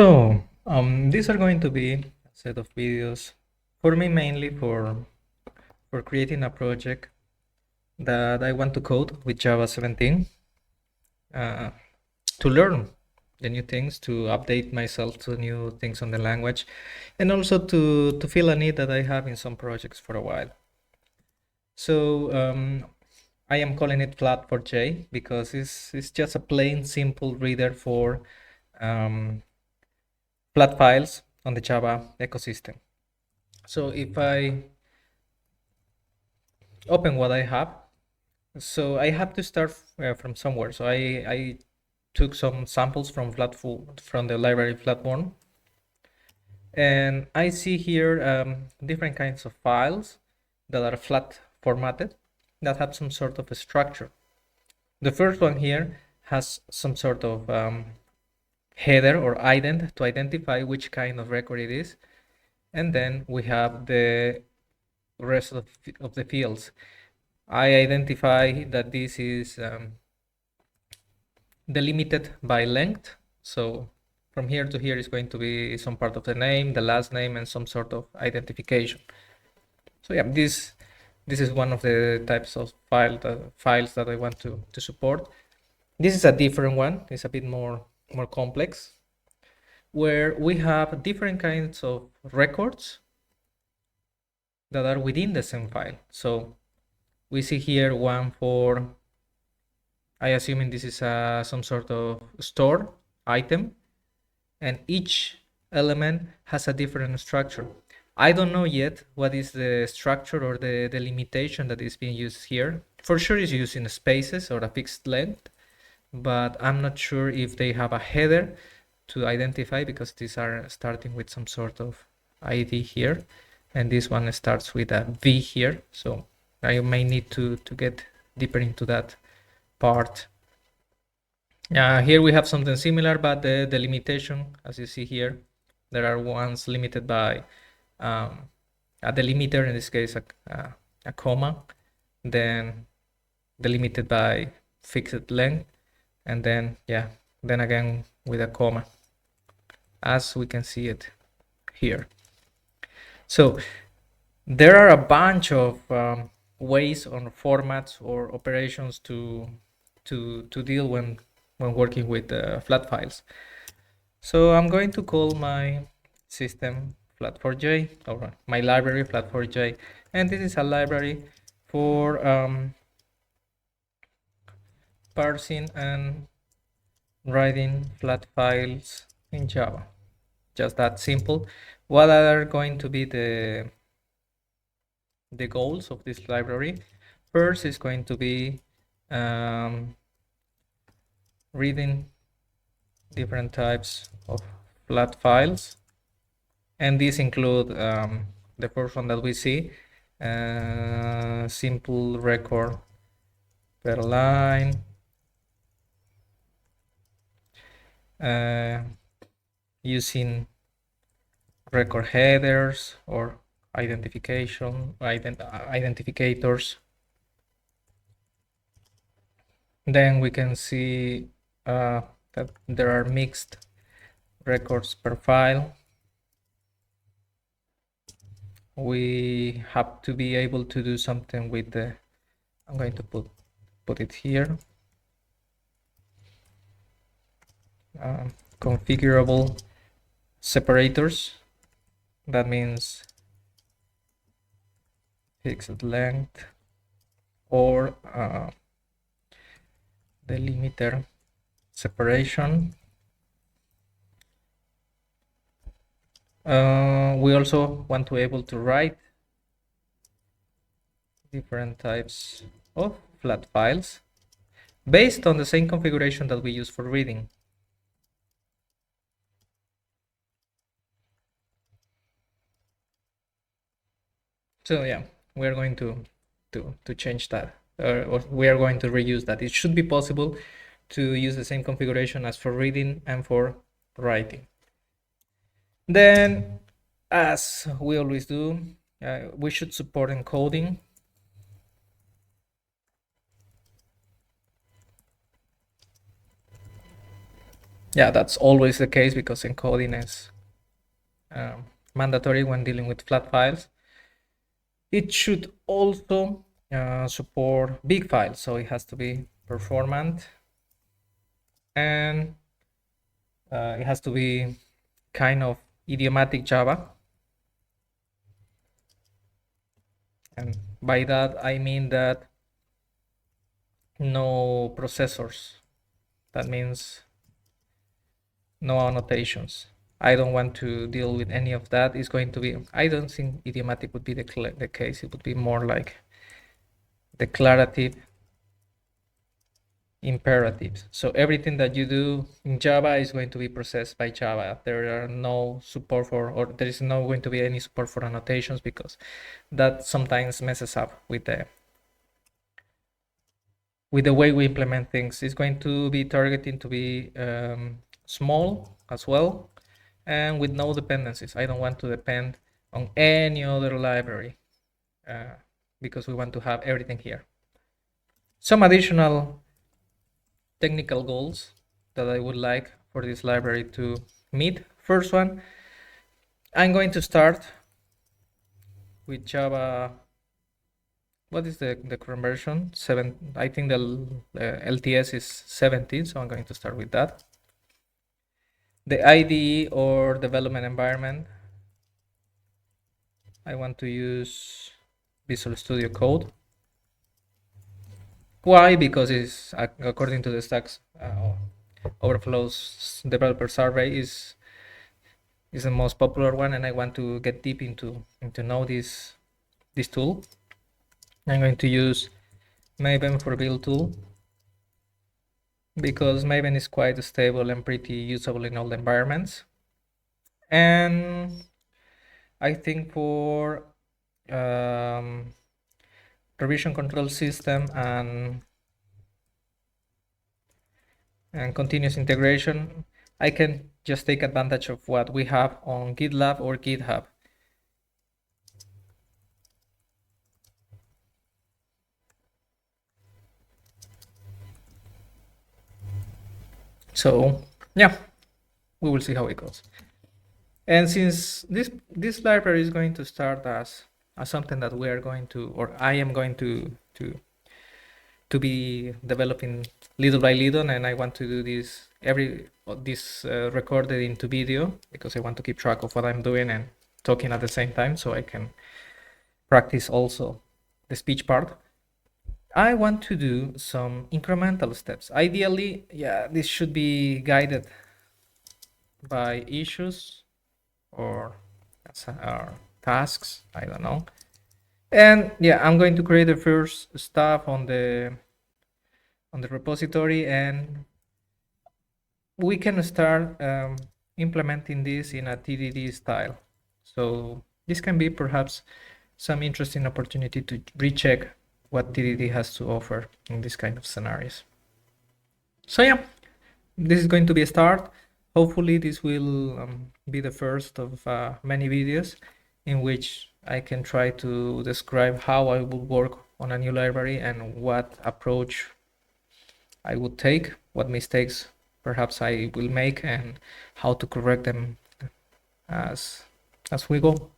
These are going to be a set of videos for me mainly for creating a project that I want to code with Java 17 uh, to learn the new things, to update myself to new things on the language, and also to fill a need that I have in some projects for a while. I am calling it Flat4J because it's just a plain simple reader for flat files on the Java ecosystem. So if I open what I have, so I have to start from somewhere. So I took some samples from from the library Flatworm, and I see here different kinds of files that are flat formatted that have some sort of a structure. The first one here has some sort of header or ident to identify which kind of record it is, and then we have the rest of the fields. I identify that this is delimited by length. So from here to here is going to be some part of the name, the last name, and some sort of identification. So yeah, this is one of the types of files that I want to support. This is a different one. It's a bit more complex, where we have different kinds of records that are within the same file. So we see here one for, I assuming this is some sort of store item, and each element has a different structure. I don't know yet what is the structure or the delimitation that is being used here. For sure it's using spaces or a fixed length, but I'm not sure if they have a header to identify, because these are starting with some sort of ID here, and this one starts with a V here. So I may need to get deeper into that part. Here we have something similar, but the limitation, as you see here, there are ones limited by a delimiter, in this case a comma, then delimited by fixed length, and then then again with a comma, as we can see it here. So there are a bunch of ways on formats or operations to deal when working with flat files. So I'm going to call my system Flat4J, or my library Flat4J, and this is a library for parsing and writing flat files in Java. Just that simple. What are going to be the goals of this library? First is going to be reading different types of flat files, and these include the first one that we see, simple record per line, using record headers or identifiers. Then we can see that there are mixed records per file. We have to be able to do something with the, I'm going to put it here, configurable separators. That means fixed length or delimiter separation. We also want to be able to write different types of flat files based on the same configuration that we use for reading. So yeah, we are going to change that, or we are going to reuse that. It should be possible to use the same configuration as for reading and for writing. Then, as we always do, we should support encoding. Yeah, that's always the case because encoding is mandatory when dealing with flat files. It should also support big files, so it has to be performant, and it has to be kind of idiomatic Java. And by that, I mean that no processors. That means no annotations. I don't want to deal with any of that. It's going to be, I don't think idiomatic would be the case. It would be more like declarative imperatives. So everything that you do in Java is going to be processed by Java. There are no support for, or there is not going to be any support for annotations because that sometimes messes up with the way we implement things. It's going to be targeting to be small as well, and with no dependencies. I don't want to depend on any other library because we want to have everything here. Some additional technical goals that I would like for this library to meet. First one, I'm going to start with Java. What is the current version? 7. I think the LTS is 17, so I'm going to start with that. The IDE or development environment, I want to use Visual Studio Code. Why? Because it's according to the Stack Overflow's developer survey is the most popular one, and I want to get deep into know this tool. I'm going to use Maven for build tool because Maven is quite stable and pretty usable in all environments. And I think for revision control system and continuous integration, I can just take advantage of what we have on GitLab or GitHub. So yeah, we will see how it goes. And since this library is going to start as something that we are going to, or I am going to be developing little by little, and I want to do this recorded into video because I want to keep track of what I'm doing and talking at the same time, so I can practice also the speech part. I want to do some incremental steps. Ideally, yeah, this should be guided by issues or tasks, I don't know. And yeah, I'm going to create the first stuff on the repository, and we can start implementing this in a TDD style. So this can be perhaps some interesting opportunity to recheck what TDD has to offer in this kind of scenarios. So yeah, this is going to be a start. Hopefully this will be the first of many videos in which I can try to describe how I will work on a new library and what approach I would take, what mistakes perhaps I will make, and how to correct them as we go.